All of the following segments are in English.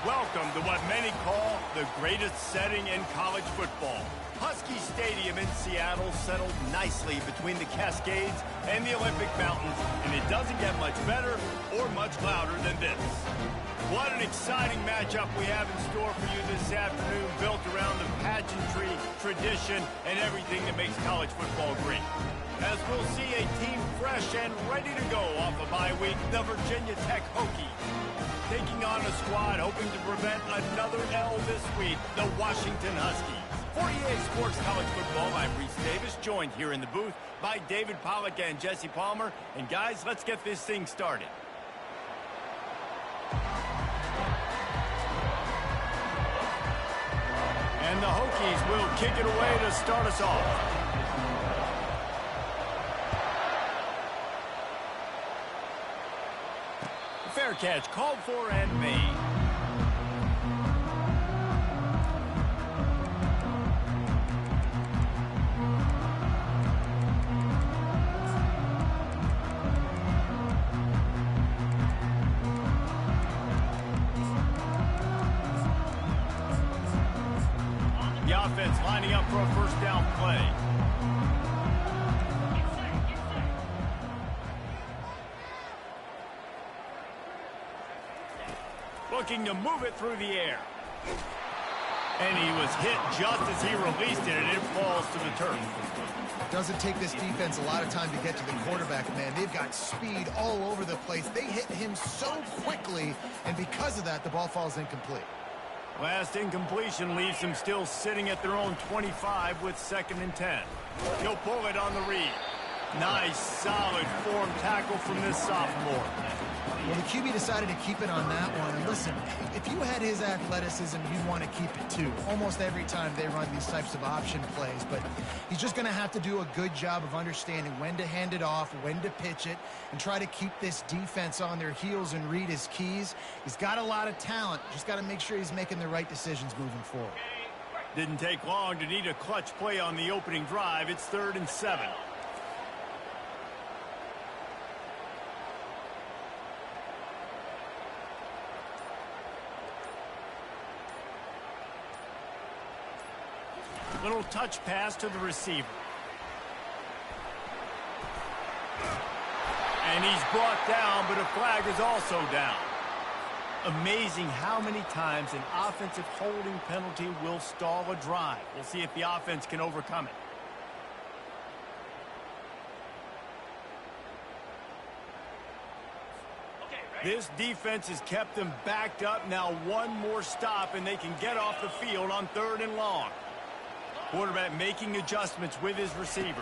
Welcome to what many call the greatest setting in college football. Husky Stadium in Seattle settled nicely between the Cascades and the Olympic Mountains, and it doesn't get much better or much louder than this. What an exciting matchup we have in store for you this afternoon, built around the pageantry, tradition, and everything that makes college football great. As we'll see a team fresh and ready to go off a bye week, the Virginia Tech Hokies. Taking on a squad hoping to prevent another L this week, the Washington Huskies. For EA Sports College Football, I'm Reese Davis, joined here in the booth by David Pollack and Jesse Palmer. And guys, let's get this thing started. And the Hokies will kick it away to start us off. Fair catch called for and made. The offense lining up for a first down play. Looking to move it through the air. And he was hit just as he released it, and it falls to the turf. Doesn't take this defense a lot of time to get to the quarterback, man. They've got speed all over the place. They hit him so quickly, and because of that, the ball falls incomplete. Last incompletion leaves them still sitting at their own 25 with 2nd and 10. He'll pull it on the read. Nice, solid form tackle from this sophomore. Well, the QB decided to keep it on that one. And listen, if you had his athleticism, you'd want to keep it too. Almost every time they run these types of option plays. But he's just going to have to do a good job of understanding when to hand it off, when to pitch it, and try to keep this defense on their heels and read his keys. He's got a lot of talent. Just got to make sure he's making the right decisions moving forward. Didn't take long to need a clutch play on the opening drive. It's 3rd and 7. Little touch pass to the receiver. And he's brought down, but a flag is also down. Amazing how many times an offensive holding penalty will stall a drive. We'll see if the offense can overcome it. This defense has kept them backed up. Now one more stop, and they can get off the field on 3rd and long. Quarterback making adjustments with his receivers.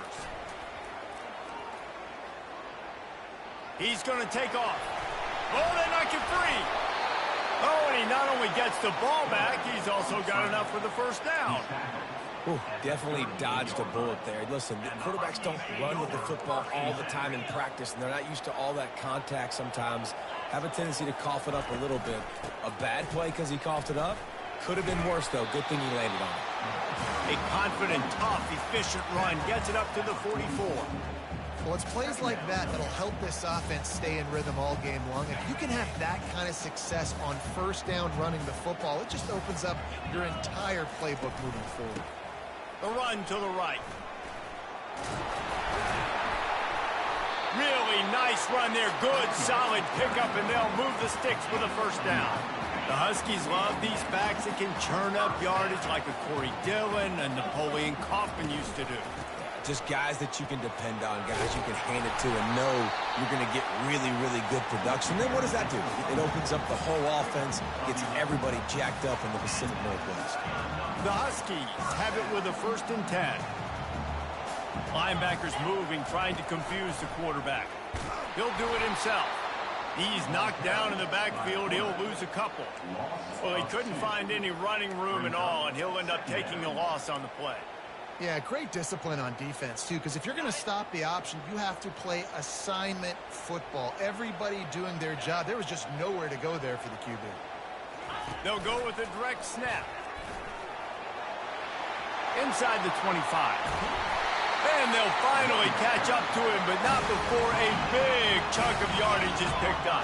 He's going to take off. Oh, they knock him free. Oh, and he not only gets the ball back, he's also got enough for the first down. Ooh, definitely dodged a bullet there. Listen, the quarterbacks don't run with the football all the time in practice, and they're not used to all that contact sometimes. Have a tendency to cough it up a little bit. A bad play because he coughed it up? Could have been worse, though. Good thing he landed on it. A confident, tough, efficient run gets it up to the 44. Well, it's plays like that that'll help this offense stay in rhythm all game long. If you can have that kind of success on first down running the football, it just opens up your entire playbook moving forward. The run to the right. Really nice run there. Good, solid pickup, and they'll move the sticks with a first down. The Huskies love these backs that can churn up yardage like a Corey Dillon and Napoleon Kaufman used to do. Just guys that you can depend on, guys you can hand it to and know you're going to get really, really good production. Then what does that do? It opens up the whole offense, gets everybody jacked up in the Pacific Northwest. The Huskies have it with a 1st and 10. Linebackers moving, trying to confuse the quarterback. He'll do it himself. He's knocked down in the backfield. He'll lose a couple. Well, he couldn't find any running room at all, and he'll end up taking a loss on the play. Yeah, great discipline on defense, too, because if you're going to stop the option, you have to play assignment football. Everybody doing their job. There was just nowhere to go there for the QB. They'll go with a direct snap. Inside the 25. And they'll finally catch up to him, but not before a big chunk of yardage is picked up.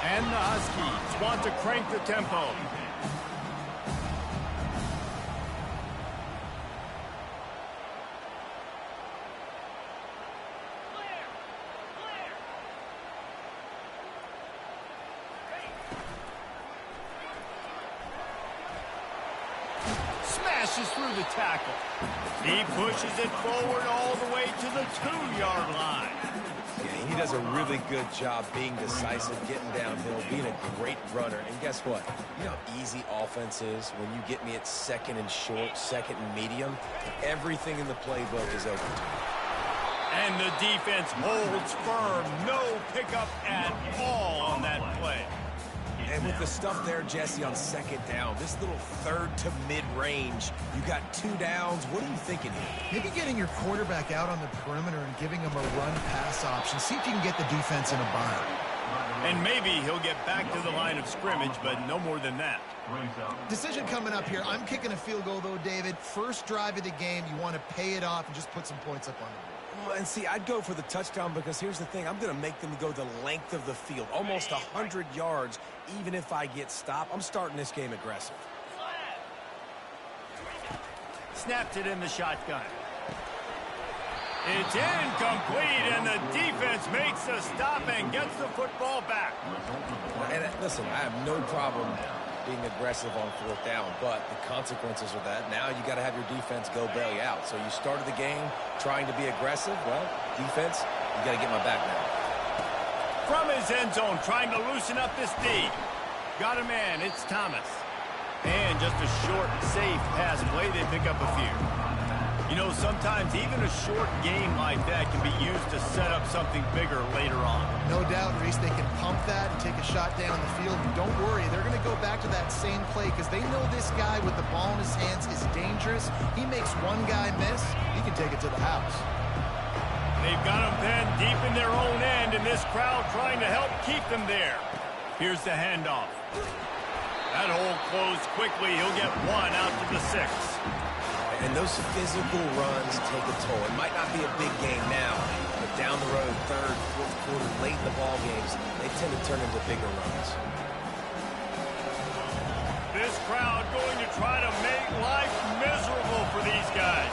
And the Huskies want to crank the tempo. pushes through the tackle. He pushes it forward all the way to the 2-yard line. Yeah, he does a really good job being decisive, getting downhill, being a great runner. And guess what? You know how easy offense is when you get me at second and short, second and medium? Everything in the playbook is open to me. And the defense holds firm. No pickup at all on that play. And with the stuff there, Jesse, on second down, this little third to mid-range, you got 2 downs. What are you thinking here? Maybe getting your quarterback out on the perimeter and giving him a run-pass option. See if you can get the defense in a bind. And maybe he'll get back to the line of scrimmage, but no more than that. Decision coming up here. I'm kicking a field goal, though, David. First drive of the game, you want to pay it off and just put some points up on the board. Well, and see, I'd go for the touchdown because here's the thing. I'm going to make them go the length of the field, almost 100 yards, even if I get stopped. I'm starting this game aggressive. Snapped it in the shotgun. It's incomplete, and the defense makes a stop and gets the football back. And listen, I have no problem being aggressive on 4th down, but the consequences are that now you got to have your defense go bail you out. So you started the game trying to be aggressive. Well, defense, you got to get my back now. From his end zone, trying to loosen up this D. Got a man, it's Thomas. And just a short, safe pass play, they pick up a few. You know, sometimes even a short game like that can be used to set up something bigger later on. No doubt, Reese, they can pump that and take a shot down the field. And don't worry, they're going to go back to that same play because they know this guy with the ball in his hands is dangerous. He makes one guy miss, he can take it to the house. They've got him pinned deep in their own end, and this crowd trying to help keep them there. Here's the handoff. That hole closed quickly. He'll get one out to the 6. And those physical runs take a toll. It might not be a big game now, but down the road, 3rd, 4th quarter, late in the ball games, they tend to turn into bigger runs. This crowd going to try to make life miserable for these guys.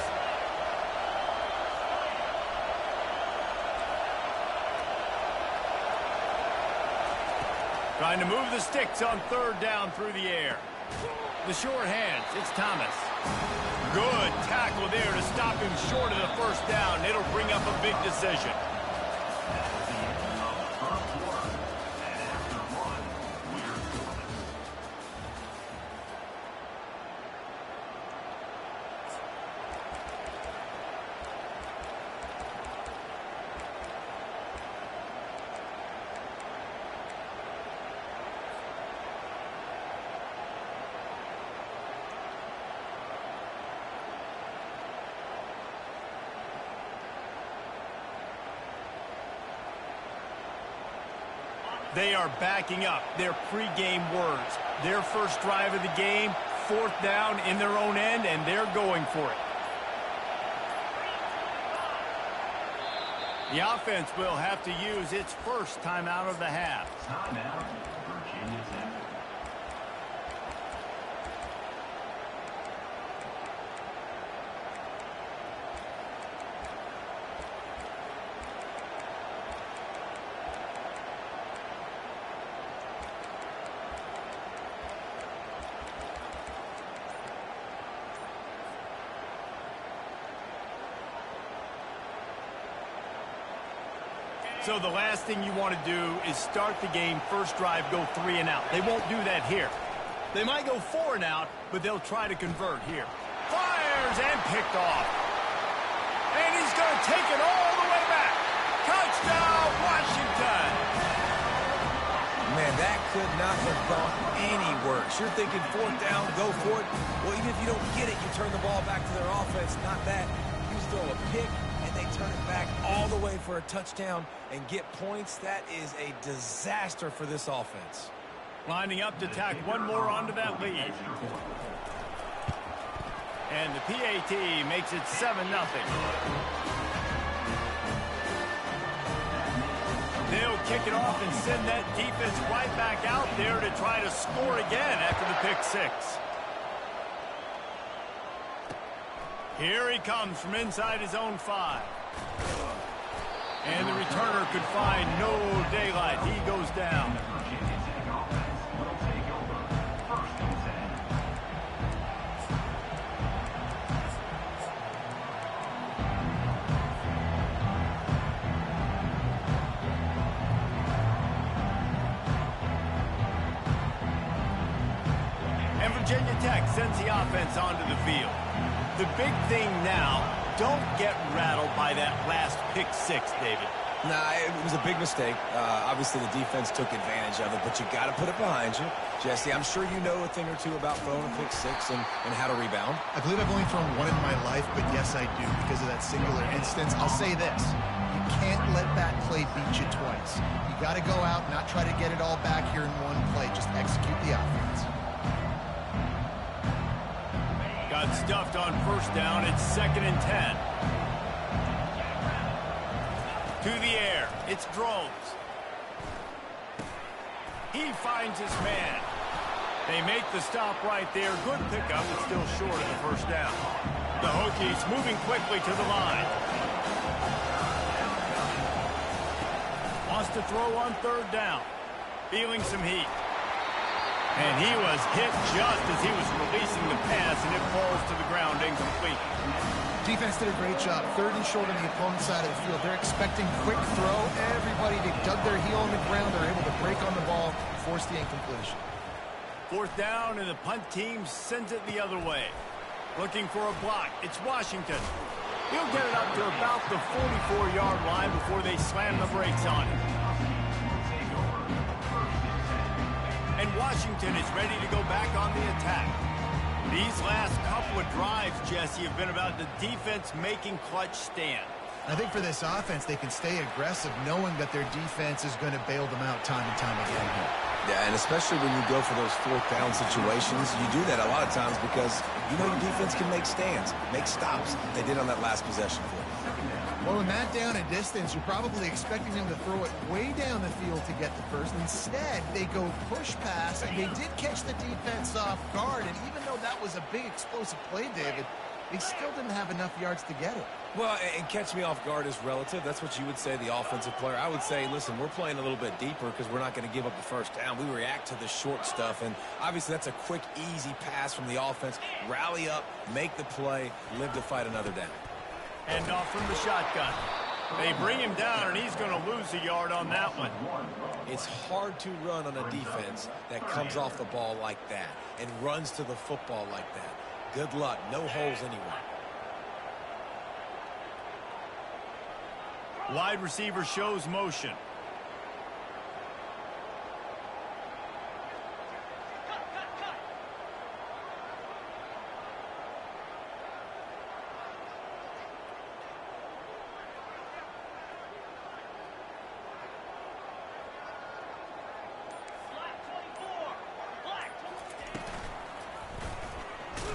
Trying to move the sticks on 3rd down through the air. The short hands, it's Thomas. Good tackle there to stop him short of the 1st down. It'll bring up a big decision. They are backing up their pregame words. Their first drive of the game, 4th down in their own end, and they're going for it. The offense will have to use its first timeout of the half. Timeout, Virginia Tech. So the last thing you want to do is start the game, first drive, go 3 and out. They won't do that here. They might go 4 and out, but they'll try to convert here. Fires and picked off. And he's going to take it all the way back. Touchdown, Washington. Man, that could not have gone any worse. You're thinking 4th down, go for it. Well, even if you don't get it, you turn the ball back to their offense. Not that. You throw a pick, and they turn it back all the way for a touchdown and get points. That is a disaster for this offense. Lining up to tack one more onto that lead. And the PAT makes it 7-0. They'll kick it off and send that defense right back out there to try to score again after the pick 6. Here he comes from inside his own 5. And the returner could find no daylight. He goes down. tech sends the offense onto the field. The big thing now, don't get rattled by that last pick six, David. Nah, it was a big mistake. Obviously, the defense took advantage of it, but you got to put it behind you. Jesse, I'm sure you know a thing or two about throwing a pick six and how to rebound. I believe I've only thrown one in my life, but yes, I do because of that singular instance. I'll say this. You can't let that play beat you twice. You got to go out, not try to get it all back here in one play. Just execute the offense. Got stuffed on first down. It's 2nd and 10. To the air. It's Drones. He finds his man. They make the stop right there. Good pickup, but still short of the first down. The Hokies moving quickly to the line. Wants to throw on 3rd down. Feeling some heat. And he was hit just as he was releasing the pass, and it falls to the ground incomplete. Defense did a great job. 3rd and short on the opponent's side of the field. They're expecting quick throw. Everybody, they dug their heel on the ground. They're able to break on the ball, force the incompletion. 4th down, and the punt team sends it the other way. Looking for a block. It's Washington. He'll get it up to about the 44-yard line before they slam the brakes on him. And Washington is ready to go back on the attack. These last couple of drives, Jesse, have been about the defense making clutch stand. I think for this offense, they can stay aggressive knowing that their defense is going to bail them out time and time again here. Yeah, and especially when you go for those 4th down situations, you do that a lot of times because you know your defense can make stands, make stops. They did on that last possession for them. Well, in that down and distance, you're probably expecting them to throw it way down the field to get the first. Instead, they go push pass, and they did catch the defense off guard. And even though that was a big explosive play, David, they still didn't have enough yards to get it. Well, and catch me off guard is relative. That's what you would say, the offensive player. I would say, listen, we're playing a little bit deeper because we're not going to give up the first down. We react to the short stuff, and obviously that's a quick, easy pass from the offense. Rally up, make the play, live to fight another down. And off from the shotgun. They bring him down, and he's going to lose a yard on that one. It's hard to run on a defense that comes off the ball like that and runs to the football like that. Good luck. No holes anywhere. Wide receiver shows motion.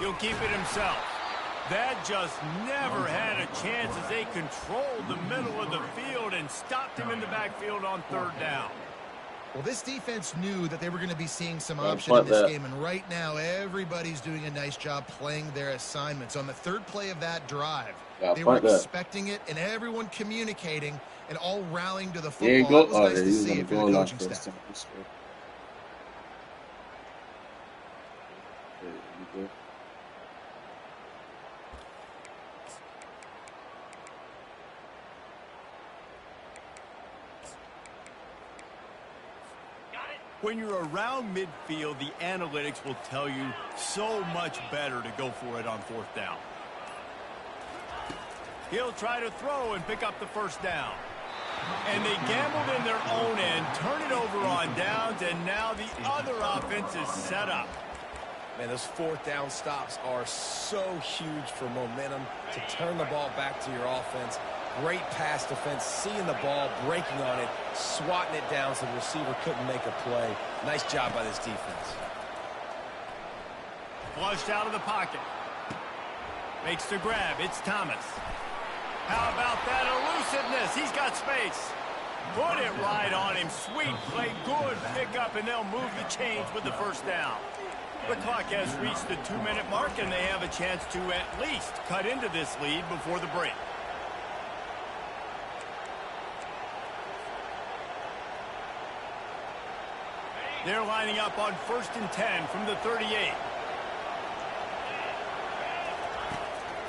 He'll keep it himself. That just never had a chance as they controlled the middle of the field and stopped him in the backfield on 3rd down. Well, this defense knew that they were going to be seeing some option in this game, and right now everybody's doing a nice job playing their assignments. On the 3rd play of that drive, they were expecting it, and everyone communicating and all rallying to the football. It was nice to see it for the coaching staff. When you're around midfield, the analytics will tell you so much better to go for it on 4th down. He'll try to throw and pick up the first down. And they gambled in their own end, turn it over on downs, and now the other offense is set up. Man, those 4th down stops are so huge for momentum to turn the ball back to your offense. Great pass defense, seeing the ball, breaking on it, swatting it down so the receiver couldn't make a play. Nice job by this defense. Flushed out of the pocket. Makes the grab. It's Thomas. How about that elusiveness? He's got space. Put it right on him. Sweet play. Good pickup, and they'll move the chains with the first down. The clock has reached the 2-minute mark, and they have a chance to at least cut into this lead before the break. They're lining up on 1st and 10 from the 38.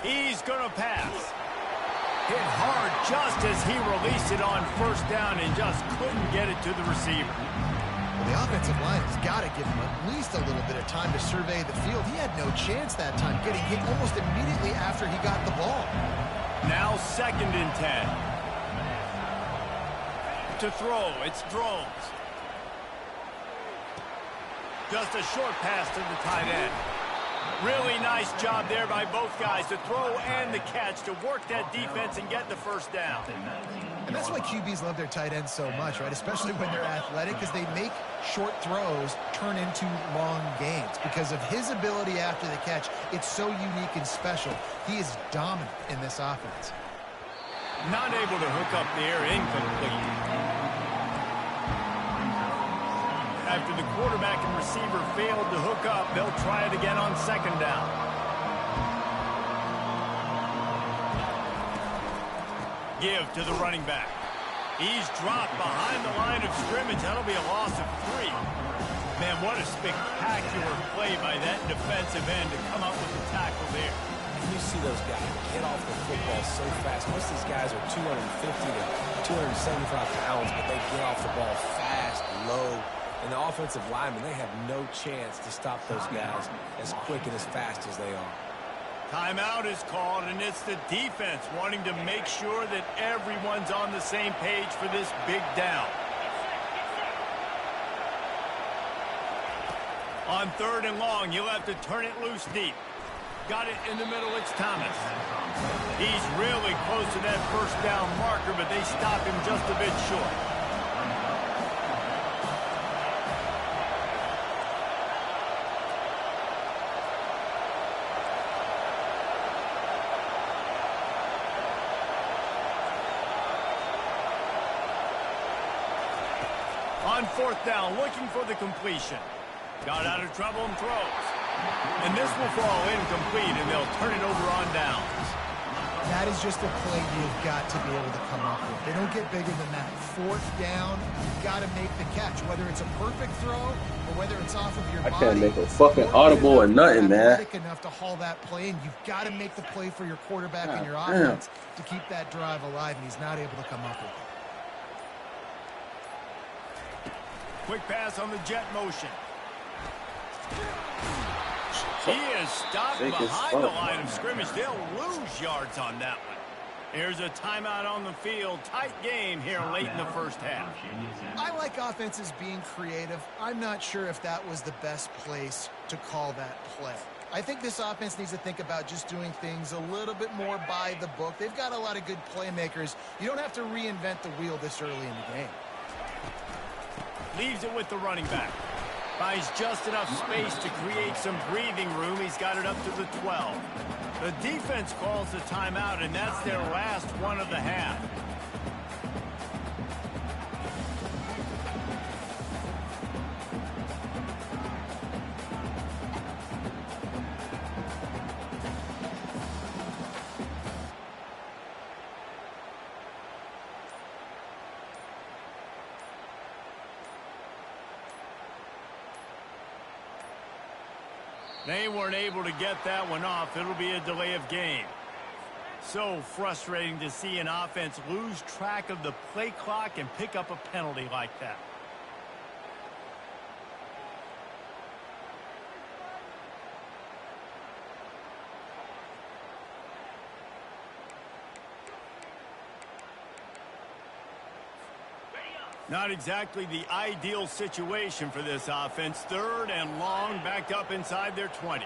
He's going to pass. Hit hard just as he released it on 1st down and just couldn't get it to the receiver. Well, the offensive line has got to give him at least a little bit of time to survey the field. He had no chance that time, getting hit almost immediately after he got the ball. Now 2nd and 10. To throw, it's Drones. Just a short pass to the tight end. Really nice job there by both guys to throw and the catch to work that defense and get the first down. And that's why QBs love their tight ends so much, right? Especially when they're athletic, because they make short throws turn into long gains. Because of his ability after the catch, it's so unique and special. He is dominant in this offense. Not able to hook up there, incomplete. After the quarterback and receiver failed to hook up, they'll try it again on 2nd down. Give to the running back. He's dropped behind the line of scrimmage. That'll be a loss of 3. Man, what a spectacular play by that defensive end to come up with the tackle there. And you see those guys get off the football so fast. Most of these guys are 250 to 275 pounds, but they get off the ball fast, low. And the offensive linemen, they have no chance to stop those guys as quick and as fast as they are. Timeout is called, and it's the defense wanting to make sure that everyone's on the same page for this big down. On 3rd and long, you'll have to turn it loose deep. Got it in the middle, it's Thomas. He's really close to that first down marker, but they stop him just a bit short. On 4th down, looking for the completion. Got out of trouble and throws. And this will fall incomplete, and they'll turn it over on downs. That is just a play you've got to be able to come up with. They don't get bigger than that. 4th down, you've got to make the catch, whether it's a perfect throw or whether it's off of your body. I can't make a fucking audible or nothing, man. Athletic enough to haul that play, and you've got to make the play for your quarterback and your offense to keep that drive alive, and he's not able to come up with it. Quick pass on the jet motion. He is stopped behind the line of scrimmage. They'll lose yards on that one. Here's a timeout on the field. Tight game here late in the first half. I like offenses being creative. I'm not sure if that was the best place to call that play. I think this offense needs to think about just doing things a little bit more by the book. They've got a lot of good playmakers. You don't have to reinvent the wheel this early in the game. Leaves it with the running back. Buys just enough space to create some breathing room. He's got it up to the 12. The defense calls the timeout, and that's their last one of the half. They weren't able to get that one off. It'll be a delay of game. So frustrating to see an offense lose track of the play clock and pick up a penalty like that. Not exactly the ideal situation for this offense. 3rd and long, backed up inside their 20.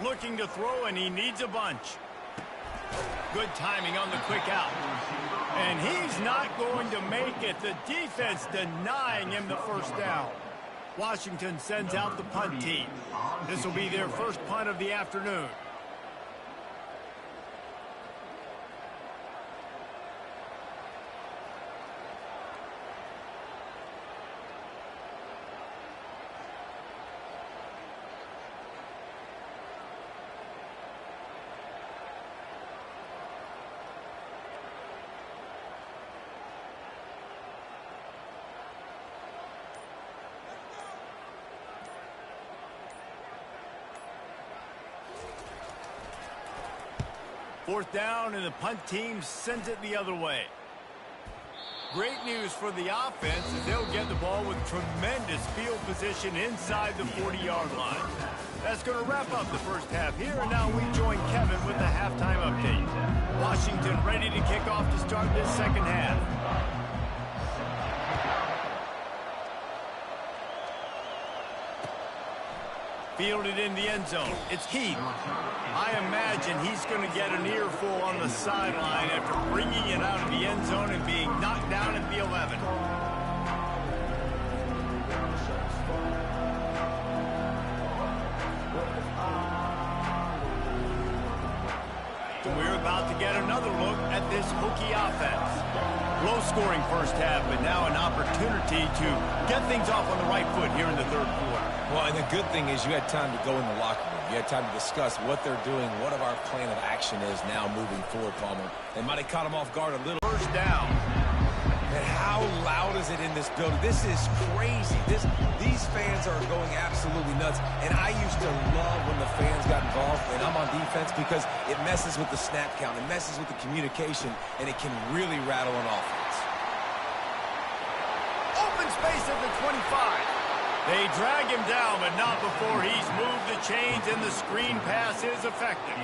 Looking to throw, and he needs a bunch. Good timing on the quick out. And he's not going to make it. The defense denying him the first down. Washington sends out the punt team. This will be their first punt of the afternoon. 4th down, and the punt team sends it the other way. Great news for the offense as they'll get the ball with tremendous field position inside the 40-yard line. That's going to wrap up the first half here, and now we join Kevin with the halftime update. Washington ready to kick off to start this second half. Fielded in the end zone. It's Heath. I imagine he's going to get an earful on the sideline after bringing it out of the end zone and being knocked down at the 11. We're about to get another look at this Hokie offense. Low-scoring first half, but now an opportunity to get things off on the right foot here in the third quarter. Well, and the good thing is you had time to go in the locker room. You had time to discuss what they're doing, what our plan of action is now moving forward, Palmer. They might have caught him off guard a little. First down. And how loud is it in this building? This is crazy. These fans are going absolutely nuts. And I used to love when the fans got involved, and I'm on defense, because it messes with the snap count. It messes with the communication, and it can really rattle an offense. Open space at the 25. They drag him down, but not before he's moved the chains, and the screen pass is effective.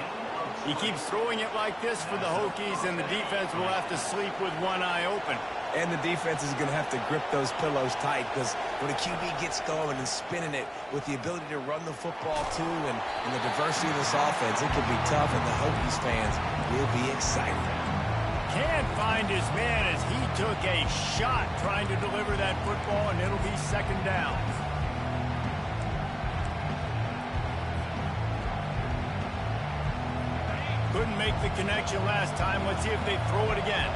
He keeps throwing it like this for the Hokies, and the defense will have to sleep with one eye open. And the defense is going to have to grip those pillows tight, because when a QB gets going and spinning it with the ability to run the football too, and the diversity of this offense, it can be tough, and the Hokies fans will be excited. Can't find his man as he took a shot trying to deliver that football, and it'll be second down. Couldn't make the connection last time. Let's see if they throw it again.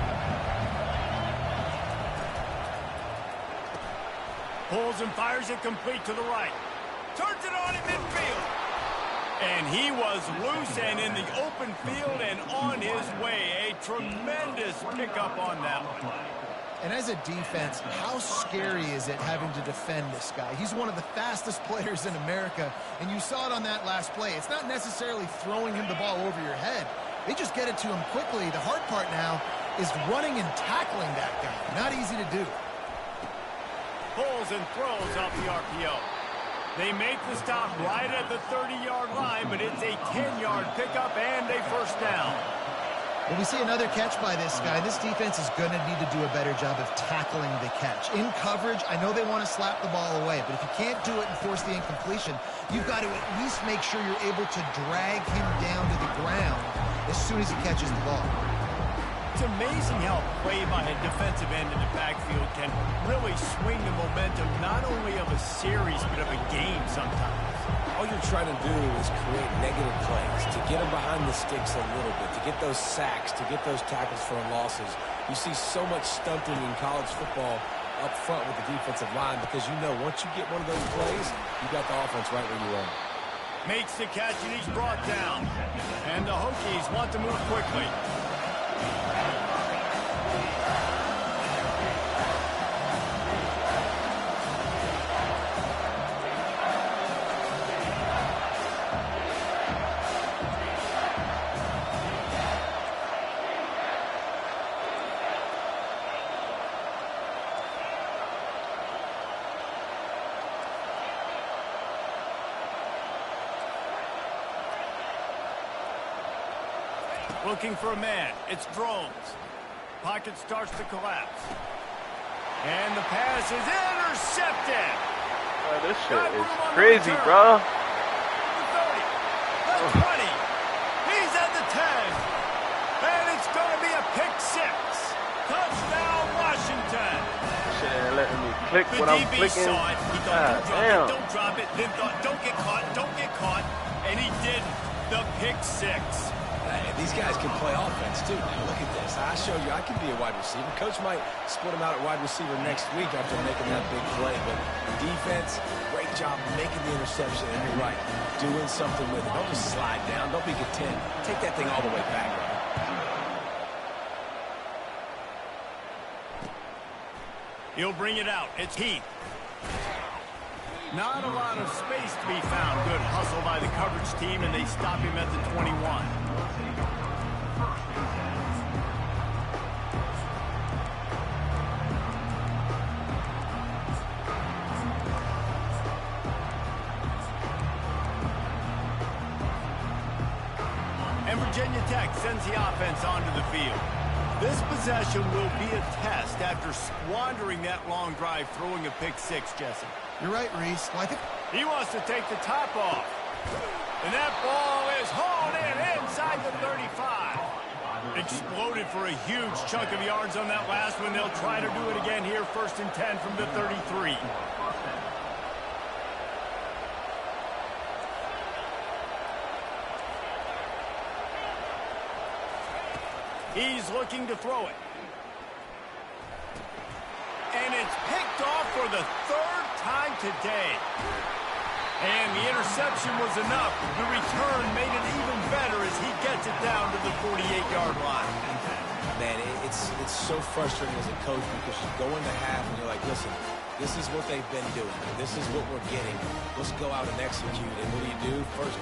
Pulls and fires it complete to the right. Turns it on in midfield. And he was loose and in the open field and on his way. A tremendous pickup on that one. And as a defense, how scary is it having to defend this guy? He's one of the fastest players in America, and you saw it on that last play. It's not necessarily throwing him the ball over your head. They just get it to him quickly. The hard part now is running and tackling that guy. Not easy to do. Pulls and throws off the RPO. They make the stop right at the 30-yard line, but it's a 10-yard pickup and a first down. Well, we see another catch by this guy. This defense is going to need to do a better job of tackling the catch. In coverage, I know they want to slap the ball away, but if you can't do it and force the incompletion, you've got to at least make sure you're able to drag him down to the ground as soon as he catches the ball. It's amazing how play by a defensive end in the backfield can really swing the momentum not only of a series but of a game sometimes. All you're trying to do is create negative plays, to get them behind the sticks a little bit, to get those sacks, to get those tackles for losses. You see so much stunting in college football up front with the defensive line, because you know once you get one of those plays, you got the offense right where you want it. Makes the catch and he's brought down. And the Hokies want to move quickly. Looking for a man. It's Drones. Pocket starts to collapse. And the pass is intercepted. Oh, this shit is crazy, bro. The 30, the 20. He's at the 10. And it's going to be a pick six. Touchdown, Washington. Shit ain't letting me click The when I'm DB clicking. saw it. He thought, don't drop it. Then thought, don't get caught, don't get caught. And he did the pick six. These guys can play offense, too. Now, look at this. I showed you I can be a wide receiver. Coach might split him out at wide receiver next week after making that big play. But defense, great job making the interception. And you're right, doing something with it. Don't just slide down. Don't be content. Take that thing all the way back. He'll bring it out. It's Heath. Not a lot of space to be found. Good hustle by the coverage team, and they stop him at the 21. and Virginia Tech sends the offense onto the field. This possession will be a test after squandering that long drive throwing a pick six, Jesse. You're right, Reese. Well, I think he wants to take the top off. And that ball is hauled in inside the 35. Exploded for a huge chunk of yards on that last one. They'll try to do it again here, 1st and 10 from the 33. He's looking to throw it. And it's picked off for the 3rd time today. And the interception was enough. The return made it even better as he gets it down to the 48-yard line. Man, it's so frustrating as a coach because you go into half and you're like, listen, this is what they've been doing. This is what we're getting. Let's go out and execute. And what do? First